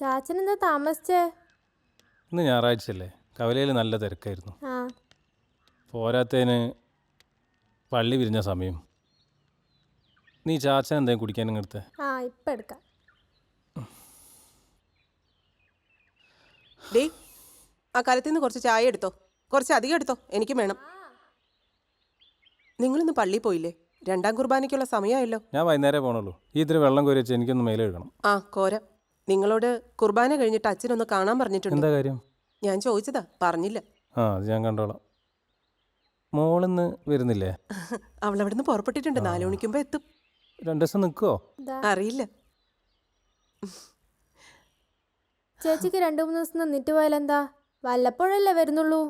ചാച്ചൻ എന്താ താമസിച്ചേ? ഇന്ന് ഞായറാഴ്ചയല്ലേ, കവലയിൽ നല്ല തിരക്കായിരുന്നു. പോരാത്തതിന് പള്ളി വിരിഞ്ഞ സമയം. നീ ചാച്ചൻ എന്തെങ്കിലും കുടിക്കാൻ ഇങ്ങടുത്തെ? ഇപ്പം എടുക്കാം. ഡേ, ആ കാലത്തിൽ നിന്ന് കുറച്ച് ചായ എടുത്തോ, കുറച്ച് അധികം എടുത്തോ, എനിക്കും വേണം. നിങ്ങളിന്ന് പള്ളിയിൽ പോയില്ലേ? രണ്ടാം കുർബാനയ്ക്കുള്ള സമയമായല്ലോ. ഞാൻ വൈകുന്നേരം പോകണുള്ളൂ. ഈ ഇത്തിരി വെള്ളം കോരി വെച്ച് എനിക്കൊന്ന് മേലെ എഴുതണം. കോര. നിങ്ങളോട് കുർബാന കഴിഞ്ഞിട്ട് അച്ഛനൊന്ന് കാണാൻ പറഞ്ഞിട്ടുണ്ട്. എന്താ കാര്യം? ഞാൻ ചോദിച്ചതാ, പറഞ്ഞില്ല. അത് ഞാൻ കണ്ടോളാം. മോളിന്ന് വരുന്നില്ലേ? അവളവിടുന്ന് പുറപ്പെട്ടിട്ടുണ്ട്. 4 മണിക്കുമ്പോ എത്തും. 2 ദിവസം നിൽക്കുവോ? അറിയില്ല. ചേച്ചിക്ക് 2-3 ദിവസം നിന്നിട്ട് പോയാലെന്താ? വല്ലപ്പോഴല്ലേ വരുന്നുള്ളൂ.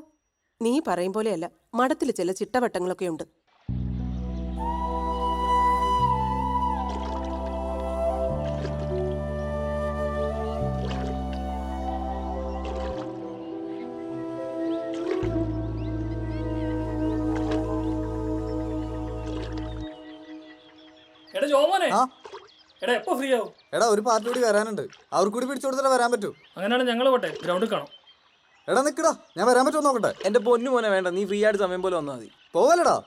നീ പറയും പോലെയല്ല, മഠത്തിൽ ചില ചിട്ടവട്ടങ്ങളൊക്കെ ഉണ്ട്. എടാ ജോമോനെ, എടാ എപ്പോ ഫ്രീ ആവും? എടാ ഒരു പാർട്ടി കൂടി വരാനുണ്ട്, അവർക്ക് കൂടി പിടിച്ചു കൊടുത്താലേ വരാൻ പറ്റൂ. അങ്ങനെയാണ് ഞങ്ങൾ പോട്ടെ, ഗ്രൗണ്ടിൽ കാണാം. എടാ നിക്കടാ, ഞാൻ വരാൻ പറ്റുമോ നോക്കട്ടെ. എന്റെ പൊന്നു മോനെ വേണ്ട, നീ ഫ്രീ ആയിട്ട് സമയം പോലെ വന്നാൽ മതി. പോവല്ലടാ.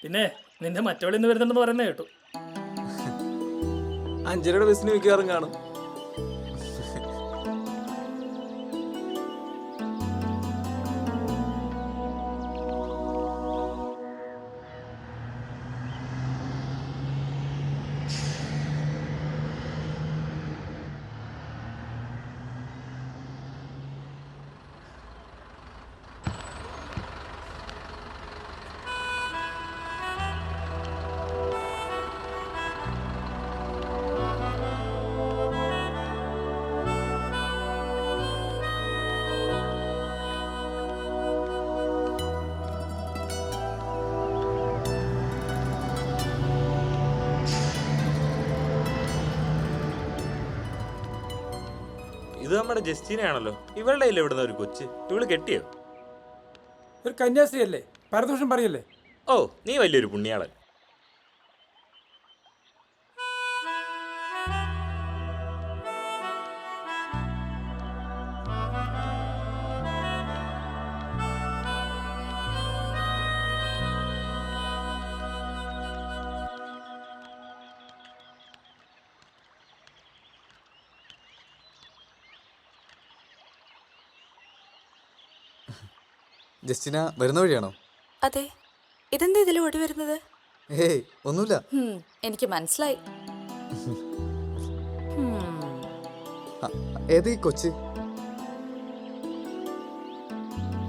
പിന്നെ നിന്റെ മറ്റവളിൽ നിന്ന് വരുന്നുണ്ടെന്ന് പറയുന്നത് കേട്ടു. 5:30 ബസ്സിന് മിക്കവാറും കാണും. ഇത് നമ്മുടെ ജസ്റ്റിനാണല്ലോ. ഇവളുടെ കയ്യിൽ എവിടുന്ന ഒരു കൊച്ച്? ഇവള് കെട്ടിയോ? ഒരു കന്യാസ്ത്രീ അല്ലേ, പരദോഷം പറയല്ലേ. ഓ, നീ വലിയൊരു പുണ്യാളൻ. ജസ്റ്റിന വരുന്ന വഴിയാണോ? അതെ. ഇതെന്താ ഇതിൽ ഓടി വരുന്നത്? ഏയ് ഒന്നുമില്ല. എനിക്ക് മനസ്സിലായി. ഏത് ഈ കൊച്ച്?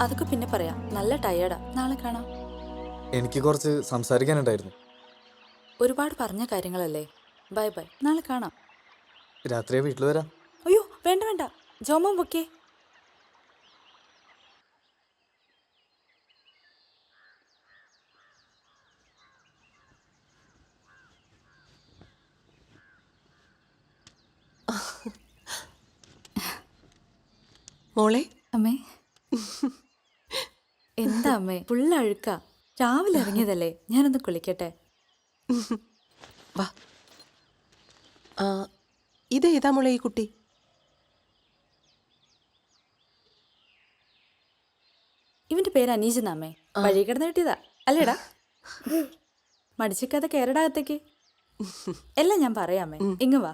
അതൊക്കെ പിന്നെ പറയാം. നല്ല ടയേർഡാ. നാളെ കാണാം. എനിക്ക് കുറച്ച് സംസാരിക്കാനുണ്ടായിരുന്നു. ഒരുപാട് പറഞ്ഞ കാര്യങ്ങളല്ലേ. ബൈ ബൈ, നാളെ കാണാം. രാത്രിയെ വീട്ടിൽ വരാം. അയ്യോ വേണ്ട വേണ്ട, ജോമോൻ പൊക്കേ. മോളെ. അമ്മേ. എന്താ അമ്മേ, ഫുൾ അഴുക്ക. രാവിലെ ഇറങ്ങിയതല്ലേ, ഞാനൊന്ന് കുളിക്കട്ടെ. വാ. ഇതേതാ മോളെ ഈ കുട്ടി? ഇവന്റെ പേര് അനീജ് എന്നാമേ. വഴി കിടന്ന് കിട്ടിയതാ അല്ലേടാ. മടിച്ചിക്കാതെ കേരടാകത്തേക്ക്. എല്ലാം ഞാൻ പറയാമേ, ഇങ്ങ് വാ.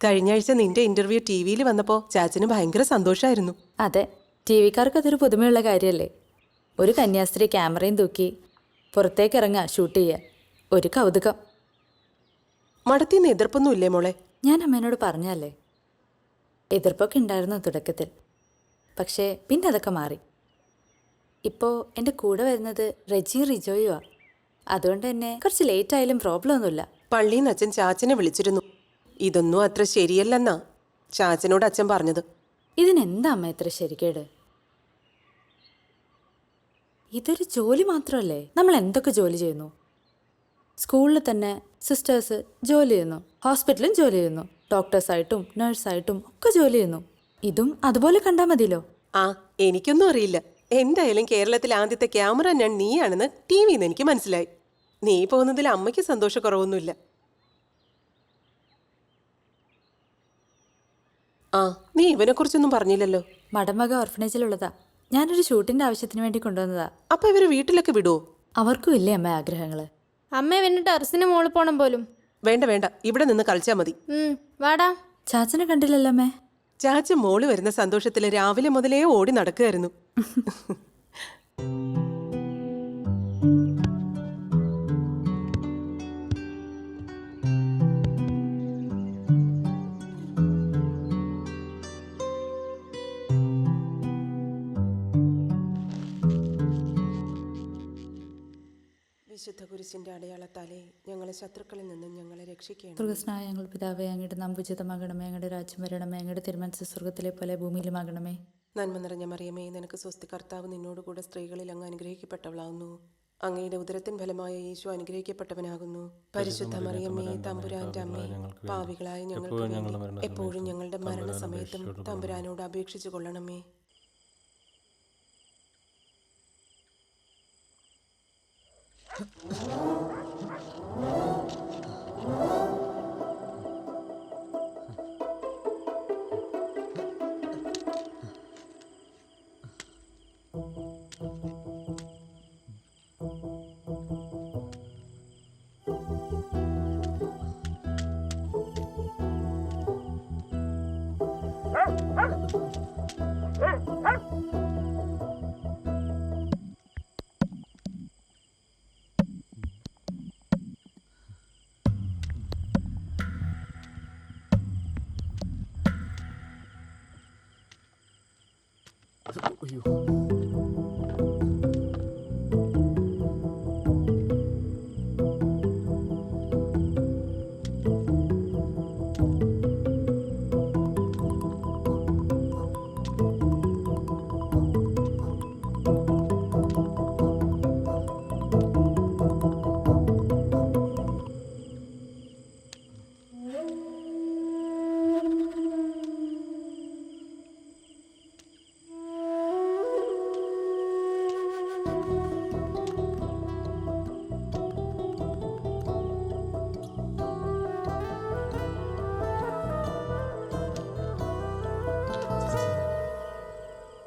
കഴിഞ്ഞ ആഴ്ച നിന്റെ ഇന്റർവ്യൂ TV-യിൽ വന്നപ്പോൾ ചാച്ചന് ഭയങ്കര സന്തോഷമായിരുന്നു. അതെ, TV-കാർക്ക് അതൊരു പുതുമയുള്ള കാര്യമല്ലേ. ഒരു കന്യാസ്ത്രീ ക്യാമറയും തൂക്കി പുറത്തേക്ക് ഇറങ്ങാ ഷൂട്ട് ചെയ്യാൻ. ഒരു കൗതുകം. മഠത്തിൽ നിന്ന് എതിർപ്പൊന്നുമില്ലേ മോളെ? ഞാൻ അമ്മേനോട് പറഞ്ഞല്ലേ, എതിർപ്പൊക്കെ ഉണ്ടായിരുന്നു തുടക്കത്തിൽ. പക്ഷേ പിന്നെ അതൊക്കെ മാറി. ഇപ്പോൾ എൻ്റെ കൂടെ വരുന്നത് റെജിയും റിജോയുവാ. അതുകൊണ്ട് തന്നെ കുറച്ച് ലേറ്റ് ആയാലും പ്രോബ്ലം ഒന്നുമില്ല. പള്ളിയിൽ നിന്ന് അച്ഛൻ ചാച്ചനെ വിളിച്ചിരുന്നു. ഇതൊന്നും അത്ര ശരിയല്ലെന്നാ ചാച്ചനോട് അച്ഛൻ പറഞ്ഞത്. ഇതിനെന്താ അമ്മ ഇത്ര ശരിക്കേട്? ഇതൊരു ജോലി മാത്രമല്ലേ. നമ്മൾ എന്തൊക്കെ ജോലി ചെയ്യുന്നു. സ്കൂളിൽ തന്നെ സിസ്റ്റേഴ്സ് ജോലി ചെയ്യുന്നു, ഹോസ്പിറ്റലും ജോലി ചെയ്യുന്നു, ഡോക്ടേഴ്സായിട്ടും നഴ്സായിട്ടും ഒക്കെ ജോലി ചെയ്യുന്നു. ഇതും അതുപോലെ കണ്ടാൽ മതിയല്ലോ. എനിക്കൊന്നും അറിയില്ല. എന്തായാലും കേരളത്തിലെ ആദ്യത്തെ ക്യാമറ ഞാൻ നീയാണെന്ന് ടി വിന്ന് എനിക്ക് മനസ്സിലായി. നീ പോകുന്നതിൽ അമ്മയ്ക്ക് സന്തോഷക്കുറവൊന്നുമില്ല. ആ, നീ ഇവനെക്കുറിച്ചൊന്നും പറഞ്ഞില്ലല്ലോ. മടമക ഓർഫനേജിലുള്ളതാ. ഞാനൊരു ഷൂട്ടിന്റെ ആവശ്യത്തിന് വേണ്ടി കൊണ്ടുവന്നതാ. അപ്പൊ ഇവര് വീട്ടിലൊക്കെ വിടുവോ? അവർക്കും ഇല്ലേ അമ്മ ആഗ്രഹങ്ങള്? അമ്മ പിന്നെ ടെറസിന് മോളിൽ പോണം പോലും. വേണ്ട വേണ്ട, ഇവിടെ നിന്ന് കളിച്ചാൽ മതി. വാടാ. ചാച്ചനെ കണ്ടില്ലല്ലോ അമ്മേ. ചാച്ച മോള് വരുന്ന സന്തോഷത്തില് രാവിലെ മുതലേ ഓടി നടക്കുകയായിരുന്നു. വിശുദ്ധ കുരിശിന്റെ അടയാളത്താലേ ഞങ്ങളെ ശത്രുക്കളിൽ നിന്നും ഞങ്ങളെ രക്ഷിക്കണം. സ്വർഗസ്നായ ഞങ്ങൾ പിതാവേ, അങ്ങയുടെ നാം ഉചിതമാകണമേ, അങ്ങയുടെ രാജ്യം വരണമേ, അങ്ങയുടെ തിരുമനസ് സ്വർഗത്തിലെ പോലെ ഭൂമിയിലുമാകണമേ. നന്മ നിറഞ്ഞ മറിയമേ, നിനക്ക് സ്വസ്തി, കർത്താവ് നിന്നോടുകൂടെ സ്ത്രീകളിൽ അങ്ങ് അനുഗ്രഹിക്കപ്പെട്ടവളാവുന്നു. അങ്ങയുടെ ഉദരത്തിൻ ഫലമായ യേശു അനുഗ്രഹിക്കപ്പെട്ടവനാകുന്നു. പരിശുദ്ധ മറിയമ്മേ, തമ്പുരാന്റെ അമ്മേ, പാപികളായ ഞങ്ങൾക്ക് വേണ്ടി എപ്പോഴും ഞങ്ങളുടെ മരണസമയത്തും തമ്പുരാനോട് അപേക്ഷിച്ചു കൊള്ളണമേ. അയ്യോ.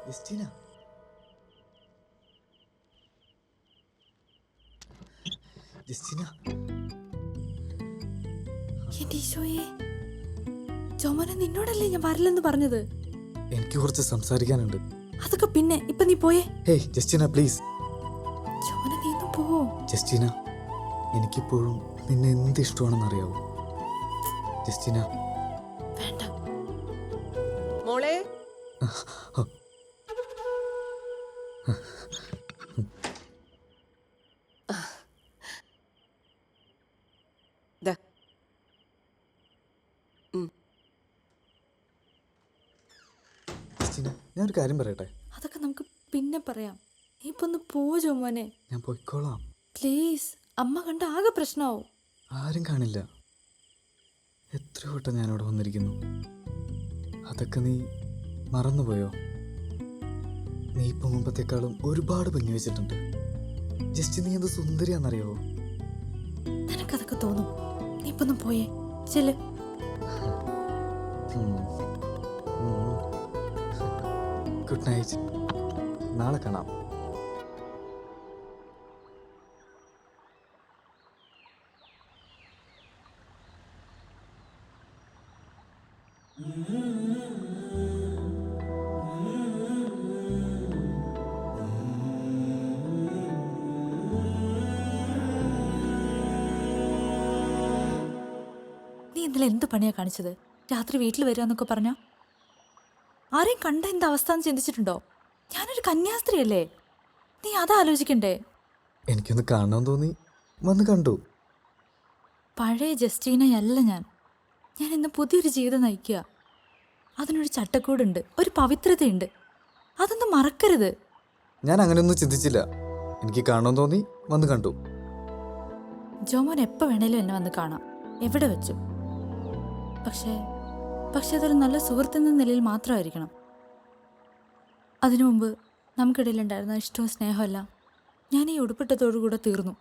ജസ്റ്റിന, ജസ്റ്റിന. എന്റെ ഈശോയെ, ജോമോനെ നിന്നോടല്ലേ ഞാൻ വരില്ലെന്ന് പറഞ്ഞത്? എനിക്ക് കുറച്ച് സംസാരിക്കാനുണ്ട്. അതൊക്കെ പിന്നെ, ഇപ്പൊ നീ പോയേ. Hey Justina, please. ജോമോനെ നീ ഒന്ന് പോവോ? ജസ്റ്റിന, എനിക്കിപ്പോഴും നിന്നെ എന്ത് ഇഷ്ടമാണെന്ന് അറിയാവോ? ജസ്റ്റിന. വേണ്ട. മോളെ, ദാ. ജസ്റ്റിന, ഞാനൊരു കാര്യം പറയട്ടെ? അതൊക്കെ നമുക്ക് പിന്നെ പറയാം. നീ ഇപ്പൊ ഒന്ന് പോ ജോമോനെ. ഞാൻ പോയിക്കോളാം. പ്ലീസ്, അമ്മ കണ്ട ആകെ പ്രശ്നമാവും. ആരും കാണില്ല. എത്ര വട്ടം ഞാനിവിടെ വന്നിരിക്കുന്നു. അതൊക്കെ നീ മറന്നുപോയോ? നീ ഇപ്പൊ മുമ്പത്തെക്കാളും ഒരുപാട് ഭംഗി വെച്ചിട്ടുണ്ട്. ജസ്റ്റ് നീ എന്ത് സുന്ദരിയാണെന്നറിയാവോ? നിനക്കതൊക്കെ തോന്നും. നീ ഇപ്പൊ ഒന്ന് പോയേ. ചെല്ല്. Good night. നാളെ കാണാം. നീ ഇന്നലെ എന്ത് പണിയാ കാണിച്ചത്? രാത്രി വീട്ടിൽ വരിക പറഞ്ഞ ആരെയും കണ്ട എന്താ അവസ്ഥ എന്ന് ചിന്തിച്ചിട്ടുണ്ടോ? ഞാനൊരു കന്യാസ്ത്രീയല്ലേ, നീ അതാ ആലോചിക്കണ്ടേ? എനിക്കൊന്ന് കാണണമെന്ന് തോന്നി, വന്ന് കണ്ടു. പഴയ ജസ്റ്റീനയല്ല ഞാൻ. ഞാൻ ഇന്ന് പുതിയൊരു ജീവിതം നയിക്കുക. അതിനൊരു ചട്ടക്കൂടുണ്ട്, ഒരു പവിത്രതയുണ്ട്. അതൊന്നും മറക്കരുത്. ഞാൻ അങ്ങനെയൊന്നും ചിന്തിച്ചില്ല. എനിക്ക് കാണണമെന്ന് തോന്നി, വന്ന് കണ്ടു. ജോമോൻ എപ്പോൾ വേണേലും എന്നെ വന്ന് കാണാം, എവിടെ വെച്ചു. പക്ഷേ അതൊരു നല്ല സുഹൃത്തെന്ന നിലയിൽ മാത്രമായിരിക്കണം. അതിനു മുമ്പ് നമുക്കിടയിലുണ്ടായിരുന്ന ഇഷ്ടവും സ്നേഹമെല്ലാം ഞാൻ ഈ ഉടുപ്പിട്ടതോടുകൂടെ തീർന്നു.